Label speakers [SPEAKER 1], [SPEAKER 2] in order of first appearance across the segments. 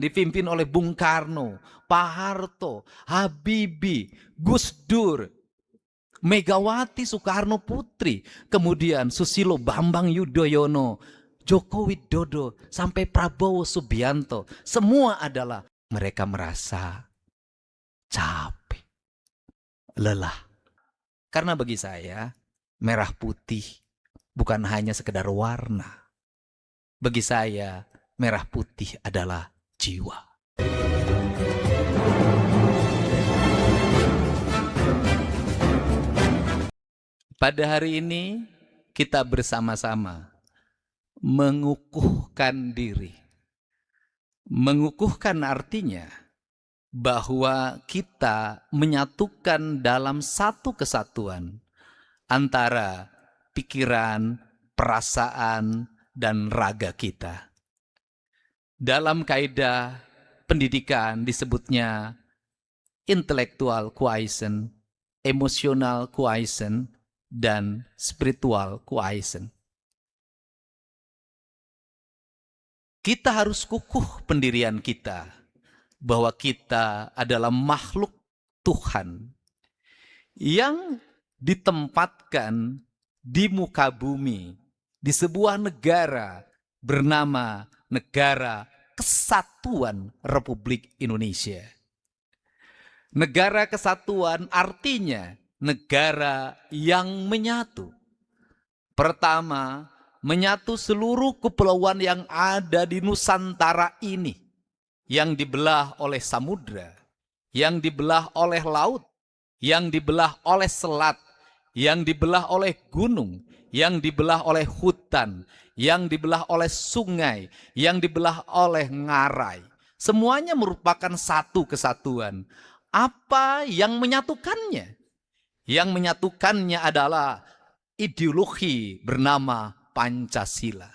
[SPEAKER 1] dipimpin oleh Bung Karno, Pak Harto, Habibie, Gus Dur, Megawati Soekarno Putri, kemudian Susilo Bambang Yudhoyono, Joko Widodo, sampai Prabowo Subianto. Semua adalah mereka merasa capek, lelah. Karena bagi saya, merah putih bukan hanya sekedar warna. Bagi saya, merah putih adalah jiwa. Pada hari ini, kita bersama-sama mengukuhkan diri. Mengukuhkan artinya bahwa kita menyatukan dalam satu kesatuan antara pikiran, perasaan, dan raga kita. Dalam kaidah pendidikan disebutnya intellectual quotient, emotional quotient, dan spiritual quotient. Kita harus kukuh pendirian kita bahwa kita adalah makhluk Tuhan yang ditempatkan di muka bumi di sebuah negara bernama Negara Kesatuan Republik Indonesia. Negara kesatuan artinya negara yang menyatu. Pertama, menyatu seluruh kepulauan yang ada di Nusantara ini, yang dibelah oleh samudra, yang dibelah oleh laut, yang dibelah oleh selat, yang dibelah oleh gunung, yang dibelah oleh hutan, yang dibelah oleh sungai, yang dibelah oleh ngarai. Semuanya merupakan satu kesatuan. Apa yang menyatukannya? Yang menyatukannya adalah ideologi bernama Pancasila.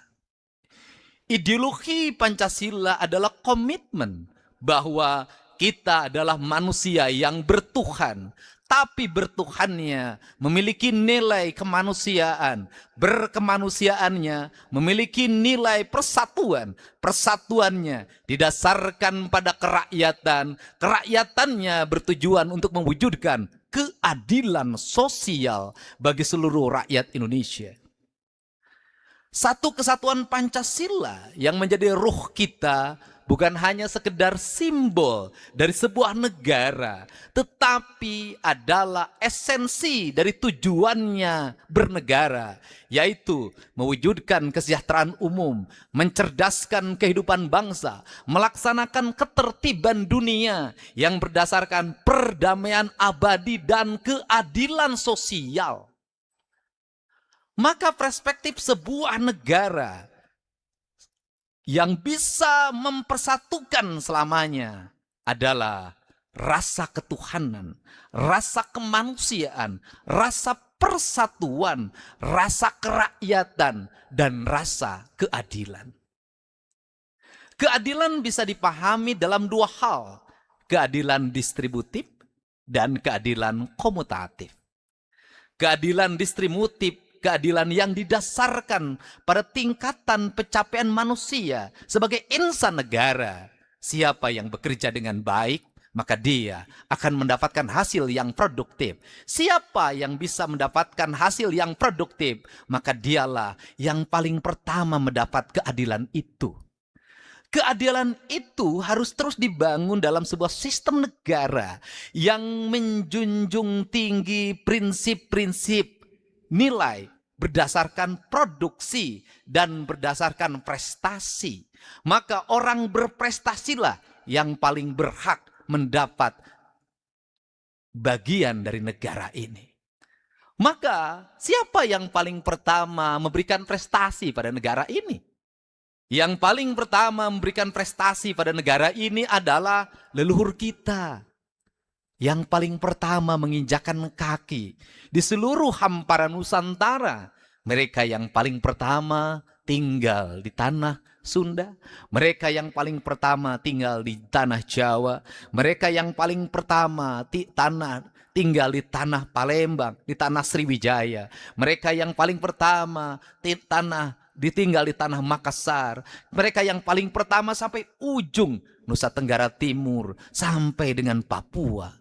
[SPEAKER 1] Ideologi Pancasila adalah komitmen bahwa kita adalah manusia yang bertuhan, tapi bertuhannya memiliki nilai kemanusiaan, berkemanusiaannya memiliki nilai persatuan, persatuannya didasarkan pada kerakyatan, kerakyatan bertujuan untuk mewujudkan keadilan sosial bagi seluruh rakyat Indonesia. Satu kesatuan Pancasila yang menjadi ruh kita bukan hanya sekedar simbol dari sebuah negara, tetapi adalah esensi dari tujuannya bernegara, yaitu mewujudkan kesejahteraan umum, mencerdaskan kehidupan bangsa, melaksanakan ketertiban dunia yang berdasarkan perdamaian abadi dan keadilan sosial. Maka perspektif sebuah negara yang bisa mempersatukan selamanya adalah rasa ketuhanan, rasa kemanusiaan, rasa persatuan, rasa kerakyatan, dan rasa keadilan. Keadilan bisa dipahami dalam dua hal, keadilan distributif dan keadilan komutatif. Keadilan distributif, keadilan yang didasarkan pada tingkatan pencapaian manusia sebagai insan negara. Siapa yang bekerja dengan baik, maka dia akan mendapatkan hasil yang produktif. Siapa yang bisa mendapatkan hasil yang produktif, maka dialah yang paling pertama mendapat keadilan itu. Keadilan itu harus terus dibangun dalam sebuah sistem negara yang menjunjung tinggi prinsip-prinsip nilai berdasarkan produksi dan berdasarkan prestasi. Maka orang berprestasilah yang paling berhak mendapat bagian dari negara ini. Maka siapa yang paling pertama memberikan prestasi pada negara ini? Yang paling pertama memberikan prestasi pada negara ini adalah leluhur kita. Yang paling pertama menginjakkan kaki di seluruh hamparan Nusantara. Mereka yang paling pertama tinggal di tanah Sunda. Mereka yang paling pertama tinggal di tanah Jawa. Mereka yang paling pertama tinggal di tanah Palembang, di tanah Sriwijaya. Mereka yang paling pertama ditinggal di tanah Makassar. Mereka yang paling pertama sampai ujung Nusa Tenggara Timur, sampai dengan Papua.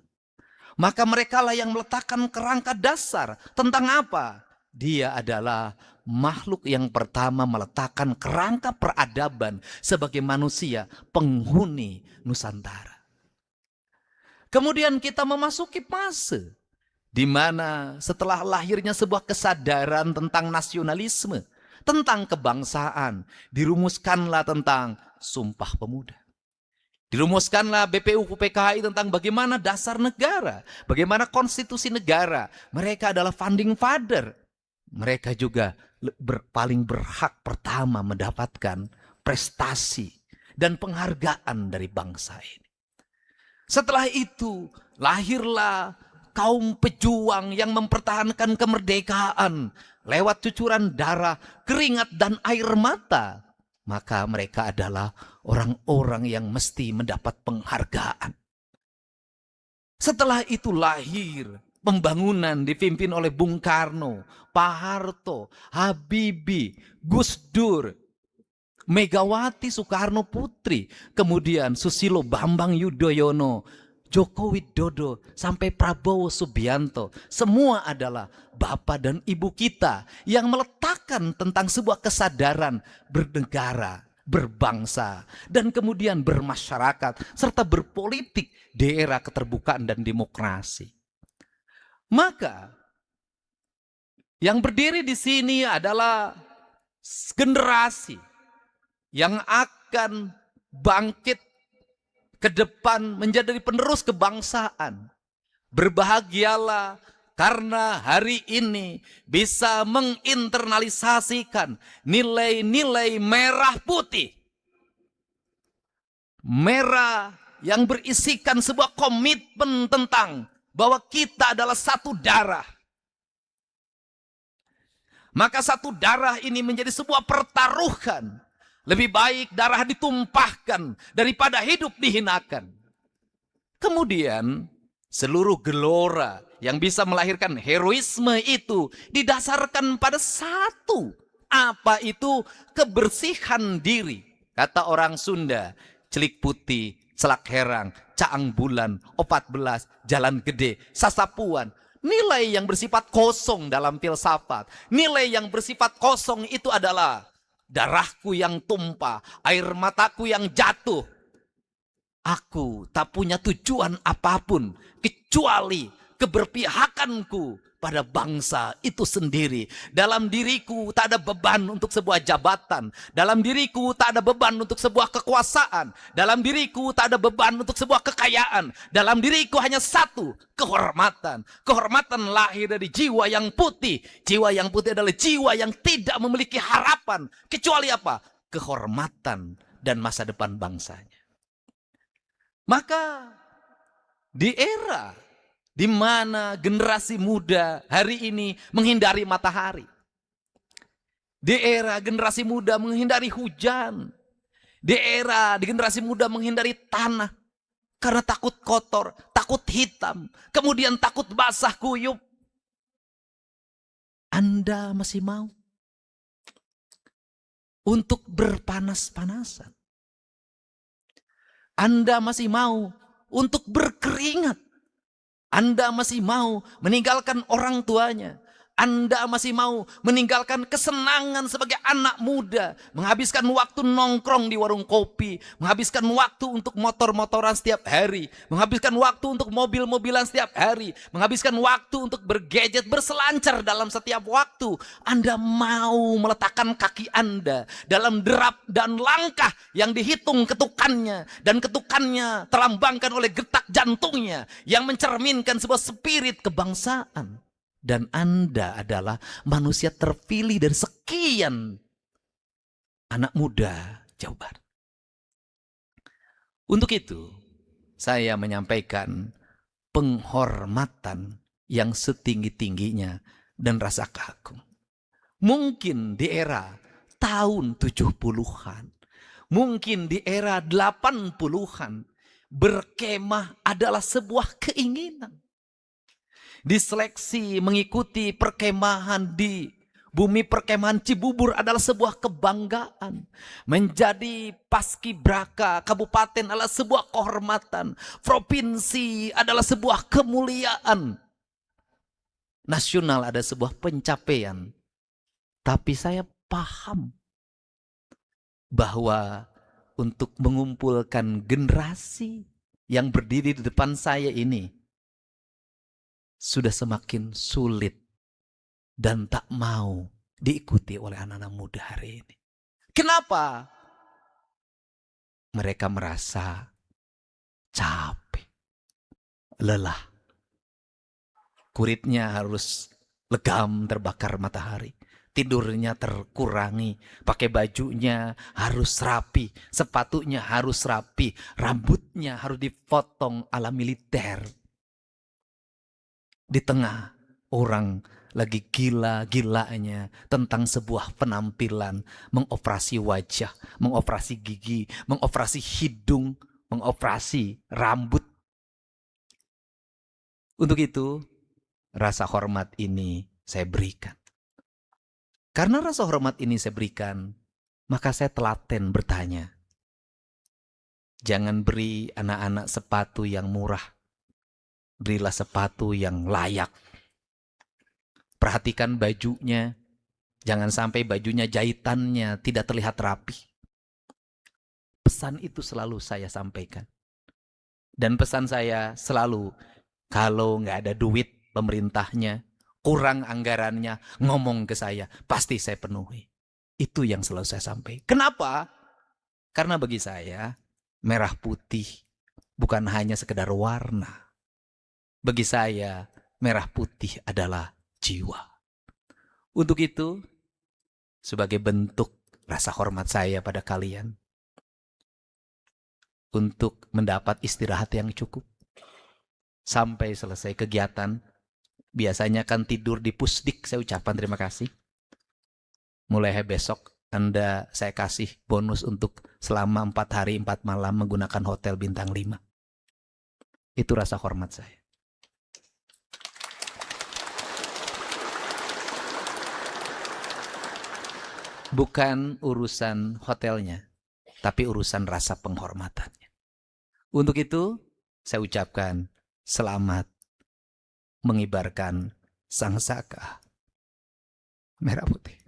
[SPEAKER 1] Maka mereka lah yang meletakkan kerangka dasar tentang apa? Dia adalah makhluk yang pertama meletakkan kerangka peradaban sebagai manusia penghuni Nusantara. Kemudian kita memasuki fase di mana setelah lahirnya sebuah kesadaran tentang nasionalisme, tentang kebangsaan, dirumuskanlah tentang Sumpah Pemuda. Dirumuskanlah BPUU PKI tentang bagaimana dasar negara, bagaimana konstitusi negara. Mereka adalah founding father. Mereka juga paling berhak pertama mendapatkan prestasi dan penghargaan dari bangsa ini. Setelah itu lahirlah kaum pejuang yang mempertahankan kemerdekaan lewat cucuran darah, keringat dan air mata. Maka mereka adalah orang-orang yang mesti mendapat penghargaan. Setelah itu lahir pembangunan dipimpin oleh Bung Karno, Pak Harto, Habibie, Gus Dur, Megawati Soekarno Putri, kemudian Susilo Bambang Yudhoyono, Joko Widodo, sampai Prabowo Subianto. Semua adalah bapak dan ibu kita yang meletakkan tentang sebuah kesadaran bernegara, berbangsa, dan kemudian bermasyarakat, serta berpolitik di era keterbukaan dan demokrasi. Maka, yang berdiri di sini adalah generasi yang akan bangkit ke depan menjadi penerus kebangsaan. Berbahagialah karena hari ini bisa menginternalisasikan nilai-nilai merah putih. Merah yang berisikan sebuah komitmen tentang bahwa kita adalah satu darah. Maka satu darah ini menjadi sebuah pertaruhan. Lebih baik darah ditumpahkan daripada hidup dihinakan. Kemudian seluruh gelora yang bisa melahirkan heroisme itu didasarkan pada satu. Apa itu? Kebersihan diri. Kata orang Sunda, celik putih, selak herang, caang bulan, 14, jalan gede, sasapuan. Nilai yang bersifat kosong dalam filsafat. Nilai yang bersifat kosong itu adalah darahku yang tumpah, air mataku yang jatuh. Aku tak punya tujuan apapun kecuali keberpihakanku pada bangsa itu sendiri. Dalam diriku tak ada beban untuk sebuah jabatan. Dalam diriku tak ada beban untuk sebuah kekuasaan. Dalam diriku tak ada beban untuk sebuah kekayaan. Dalam diriku hanya satu, kehormatan. Kehormatan lahir dari jiwa yang putih. Jiwa yang putih adalah jiwa yang tidak memiliki harapan. Kecuali apa? Kehormatan dan masa depan bangsanya. Maka di era di mana generasi muda hari ini menghindari matahari. Di era generasi muda menghindari hujan. Di era di generasi muda menghindari tanah. Karena takut kotor, takut hitam. Kemudian takut basah kuyup. Anda masih mau untuk berpanas-panasan. Anda masih mau untuk berkeringat. Anda masih mau meninggalkan orang tuanya. Anda masih mau meninggalkan kesenangan sebagai anak muda. Menghabiskan waktu nongkrong di warung kopi. Menghabiskan waktu untuk motor-motoran setiap hari. Menghabiskan waktu untuk mobil-mobilan setiap hari. Menghabiskan waktu untuk bergadget, berselancar dalam setiap waktu. Anda mau meletakkan kaki Anda dalam derap dan langkah yang dihitung ketukannya. Dan ketukannya terlambangkan oleh getak jantungnya. Yang mencerminkan sebuah spirit kebangsaan. Dan Anda adalah manusia terpilih dari sekian anak muda Jawa Barat. Untuk itu, saya menyampaikan penghormatan yang setinggi-tingginya dan rasa kagum. Mungkin di era tahun 70-an, mungkin di era 80-an, berkemah adalah sebuah keinginan. Diseleksi mengikuti perkemahan di Bumi perkemahan Cibubur adalah sebuah kebanggaan. Menjadi paskibraka kabupaten adalah sebuah kehormatan. Provinsi adalah sebuah kemuliaan. Nasional ada sebuah pencapaian. Tapi saya paham bahwa untuk mengumpulkan generasi yang berdiri di depan saya ini sudah semakin sulit dan tak mau diikuti oleh anak-anak muda hari ini. Kenapa? Mereka merasa capek, lelah. Kulitnya harus legam terbakar matahari. Tidurnya terkurangi, pakai bajunya harus rapi, sepatunya harus rapi, rambutnya harus dipotong ala militer. Di tengah orang lagi gila-gilanya tentang sebuah penampilan, mengoperasi wajah, mengoperasi gigi, mengoperasi hidung, mengoperasi rambut. Untuk itu, rasa hormat ini saya berikan. Karena rasa hormat ini saya berikan, maka saya telaten bertanya. Jangan beri anak-anak sepatu yang murah. Berilah sepatu yang layak. Perhatikan bajunya. Jangan sampai bajunya jahitannya tidak terlihat rapi. Pesan itu selalu saya sampaikan. Dan pesan saya selalu, kalau nggak ada duit pemerintahnya, kurang anggarannya, ngomong ke saya, pasti saya penuhi. Itu yang selalu saya sampaikan. Kenapa? Karena bagi saya, merah putih bukan hanya sekedar warna. Bagi saya, merah putih adalah jiwa. Untuk itu, sebagai bentuk rasa hormat saya pada kalian, untuk mendapat istirahat yang cukup, sampai selesai kegiatan, biasanya kan tidur di pusdik, saya ucapkan terima kasih. Mulai besok Anda saya kasih bonus untuk selama 4 hari 4 malam menggunakan hotel bintang 5. Itu rasa hormat saya. Bukan urusan hotelnya, tapi urusan rasa penghormatannya. Untuk itu, saya ucapkan selamat mengibarkan sangsaka merah putih.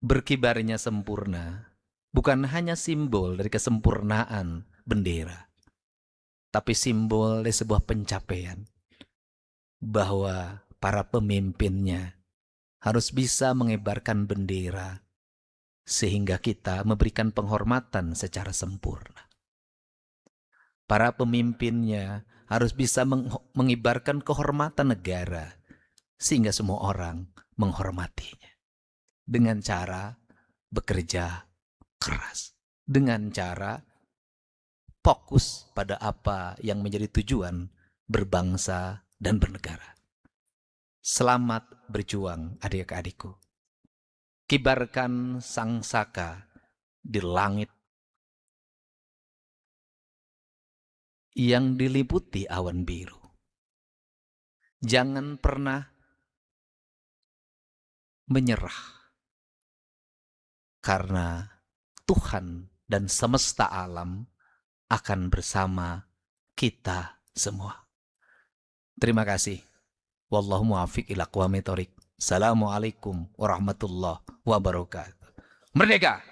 [SPEAKER 1] Berkibarnya sempurna bukan hanya simbol dari kesempurnaan bendera, tapi simbol dari sebuah pencapaian bahwa para pemimpinnya harus bisa mengibarkan bendera sehingga kita memberikan penghormatan secara sempurna. Para pemimpinnya harus bisa mengibarkan kehormatan negara sehingga semua orang menghormatinya. Dengan cara bekerja keras. Dengan cara fokus pada apa yang menjadi tujuan berbangsa dan bernegara. Selamat berjuang adik-adikku. Kibarkan sangsaka di langit yang diliputi awan biru. Jangan pernah menyerah. Karena Tuhan dan semesta alam akan bersama kita semua. Terima kasih. Wallahu muwaffiq ila aqwamit thoriq. Assalamualaikum warahmatullahi wabarakatuh. Merdeka!